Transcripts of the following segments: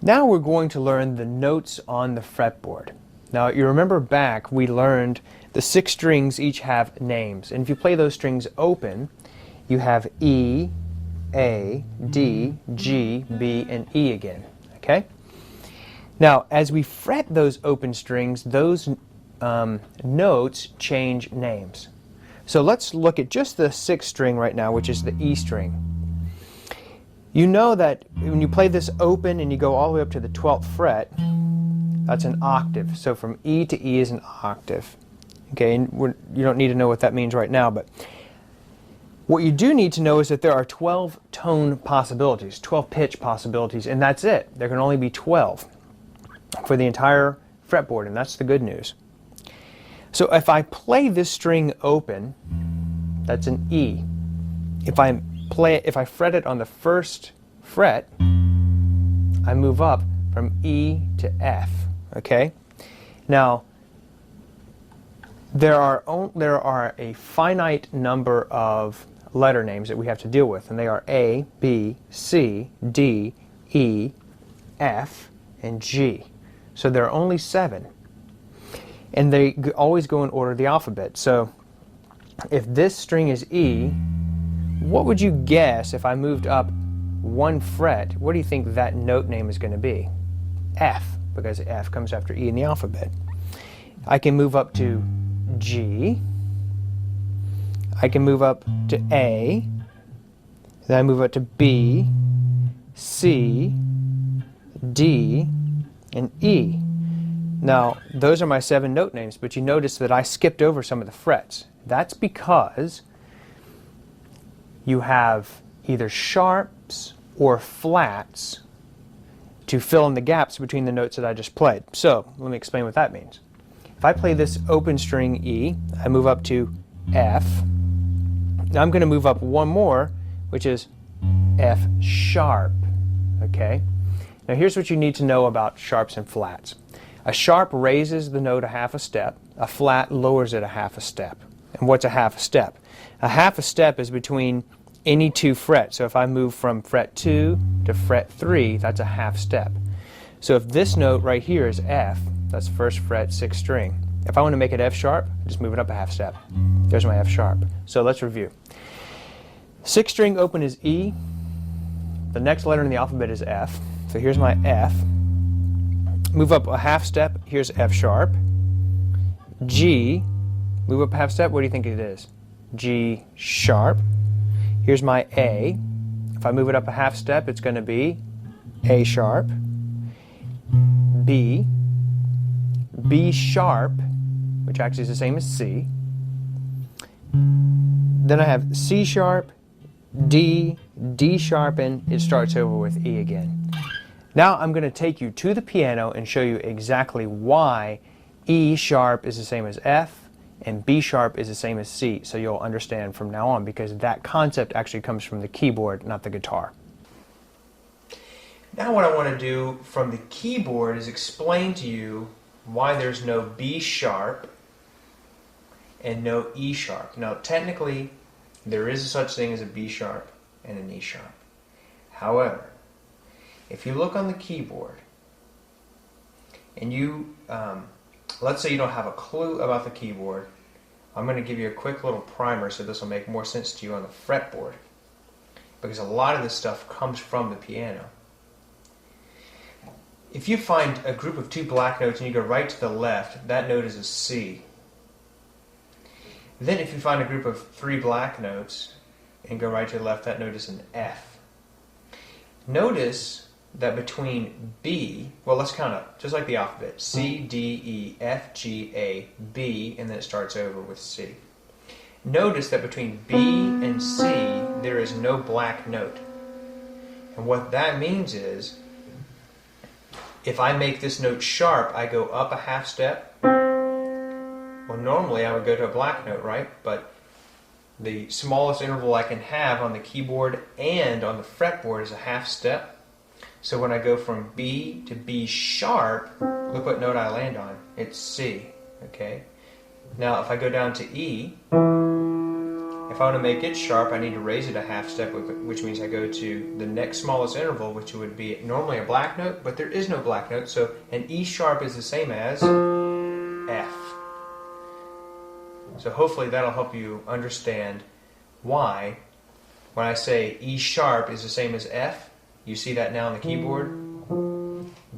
Now we're going to learn the notes on the fretboard. Now you remember back we learned the 6 strings each have names, and if you play those strings open you have E, A, D, G, B, and E again. Okay? Now as we fret those open strings, those notes change names. So let's look at just the 6th string right now, which is the E string. You know that when you play this open and you go all the way up to the 12th fret, that's an octave. So from E to E is an octave. Okay, and you don't need to know what that means right now, but what you do need to know is that there are 12 tone possibilities, 12 pitch possibilities, and that's it. There can only be 12 for the entire fretboard, and that's the good news. So if I play this string open, that's an E. If I fret it on the 1st fret, I move up from E to F. Okay? Now, there are a finite number of letter names that we have to deal with, and they are A, B, C, D, E, F, and G. So there are only 7. And they always go in order of the alphabet. So if this string is E, what would you guess if I moved up 1 fret? What do you think that note name is going to be? F, because F comes after E in the alphabet. I can move up to G. I can move up to A. Then I move up to B, C, D, and E. Now, those are my 7 note names, but you notice that I skipped over some of the frets. That's because you have either sharps or flats to fill in the gaps between the notes that I just played. So, let me explain what that means. If I play this open string E, I move up to F. Now I'm going to move up 1 more, which is F sharp. Okay? Now here's what you need to know about sharps and flats. A sharp raises the note a half a step. A flat lowers it a half a step. And what's a half a step? A half a step is between any 2 frets. So if I move from fret 2 to fret 3, that's a half step. So if this note right here is F, that's 1st fret, 6th string. If I want to make it F sharp, I just move it up a half step. There's my F sharp. So let's review. 6th string open is E. The next letter in the alphabet is F. So here's my F. Move up a half step, here's F sharp. G, move up a half step, what do you think it is? G sharp. Here's my A. If I move it up a half step, it's going to be A sharp. B, B sharp, which actually is the same as C. Then I have C sharp, D, D sharp, and it starts over with E again. Now I'm going to take you to the piano and show you exactly why E sharp is the same as F and B sharp is the same as C, so you'll understand from now on, because that concept actually comes from the keyboard, not the guitar. Now what I want to do from the keyboard is explain to you why there's no B sharp and no E sharp. Now technically there is such thing as a B sharp and an E sharp. However, if you look on the keyboard and you, let's say you don't have a clue about the keyboard, I'm going to give you a quick little primer so this will make more sense to you on the fretboard, because a lot of this stuff comes from the piano. If you find a group of 2 black notes and you go right to the left, that note is a C. Then if you find a group of 3 black notes and go right to the left, that note is an F. Notice that between B, well, let's count up, just like the alphabet, C, D, E, F, G, A, B, and then it starts over with C. Notice that between B and C, there is no black note. And what that means is, if I make this note sharp, I go up a half step. Well, normally I would go to a black note, right? But the smallest interval I can have on the keyboard and on the fretboard is a half step. So when I go from B to B sharp, look what note I land on. It's C, okay? Now if I go down to E, If I want to make it sharp, I need to raise it a half step, which means I go to the next smallest interval, which would be normally a black note, but there is no black note, so an E sharp is the same as F. So hopefully that'll help you understand why, when I say E sharp is the same as F, you see that now on the keyboard,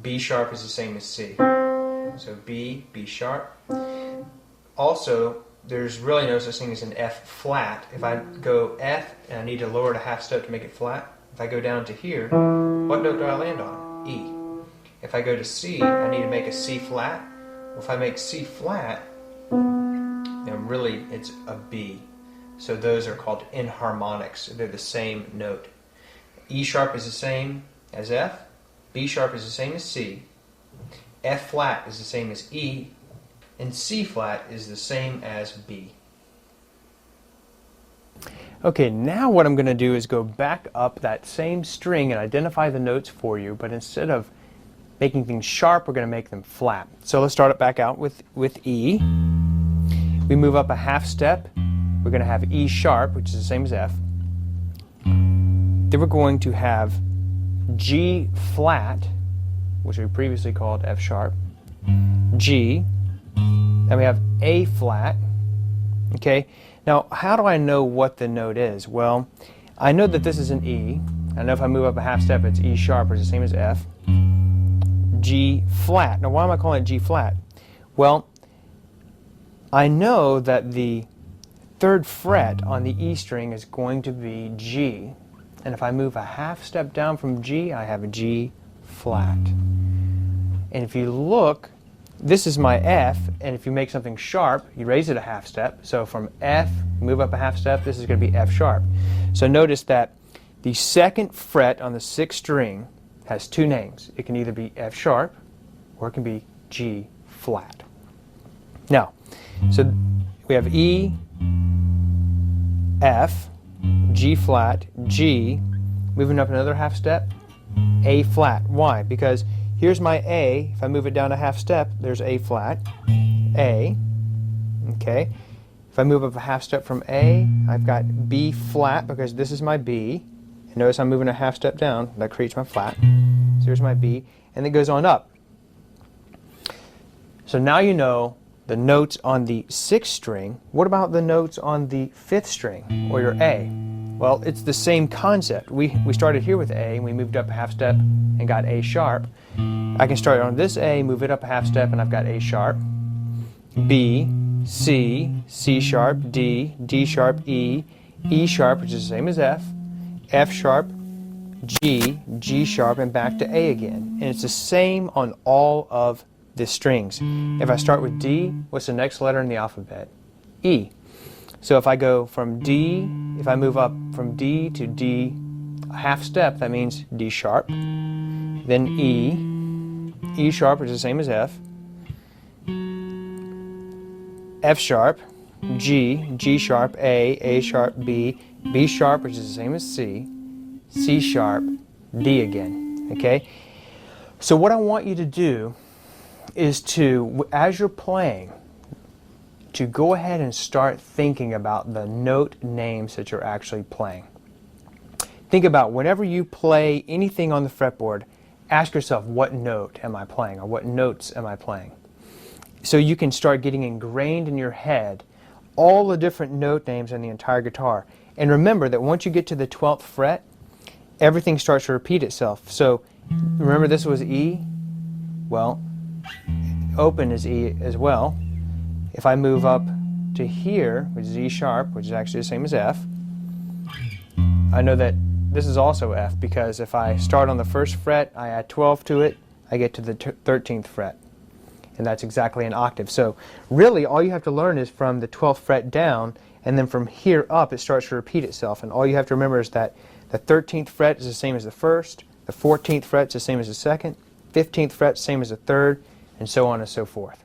B sharp is the same as C. So B, B sharp. Also, there's really no such thing as an F flat. If I go F and I need to lower it a half step to make it flat, if I go down to here, what note do I land on? E. If I go to C, I need to make a C flat. Well, if I make C flat, then really it's a B. So those are called enharmonics. They're the same note. E sharp is the same as F. B sharp is the same as C. F flat is the same as E. And C flat is the same as B. Okay, now what I'm going to do is go back up that same string and identify the notes for you, but instead of making things sharp, we're going to make them flat. So let's start it back out with E. We move up a half step. We're going to have E sharp, which is the same as F. Then we're going to have G flat, which we previously called F sharp, G. Then we have A flat. Okay, now how do I know what the note is? Well, I know that this is an E. I know if I move up a half step, it's E sharp, which is the same as F. G flat. Now why am I calling it G flat? Well, I know that the third fret on the E string is going to be G. And if I move a half step down from G, I have a G flat. And if you look, this is my F, and if you make something sharp, you raise it a half step. So from F, move up a half step, this is going to be F sharp. So notice that the second fret on the sixth string has two names. It can either be F sharp, or it can be G flat. Now, so we have E, F, G flat, G, moving up another half step, A flat. Why? Because here's my A. If I move it down a half step, there's A flat, A. Okay. If I move up a half step from A, I've got B flat because this is my B. And notice I'm moving a half step down. That creates my flat. So here's my B. And it goes on up. So now you know the notes on the sixth string. What about the notes on the fifth string, or your A? Well, it's the same concept. We started here with A, and we moved up a half step and got A sharp. I can start on this A, move it up a half step, and I've got A sharp, B, C, C sharp, D, D sharp, E, E sharp, which is the same as F, F sharp, G, G sharp, and back to A again. And it's the same on all of the strings. If I start with D, what's the next letter in the alphabet? E. So if I go from D, if I move up from D to D a half step, that means D sharp, then E, E sharp, which is the same as F, F sharp, G, G sharp, A sharp, B, B sharp, which is the same as C, C sharp, D again. Okay? So what I want you to do is to, as you're playing, to go ahead and start thinking about the note names that you're actually playing. Think about whenever you play anything on the fretboard, ask yourself, what note am I playing, or what notes am I playing? So you can start getting ingrained in your head all the different note names in the entire guitar. And remember that once you get to the 12th fret, everything starts to repeat itself. So remember this was E? Well, open is E as well. If I move up to here, which is E sharp, which is actually the same as F, I know that this is also F, because if I start on the first fret, I add 12 to it, I get to the 13th fret. And that's exactly an octave. So really all you have to learn is from the 12th fret down, and then from here up it starts to repeat itself. And all you have to remember is that the 13th fret is the same as the first, the 14th fret is the same as the second, 15th fret same as the third, and so on and so forth.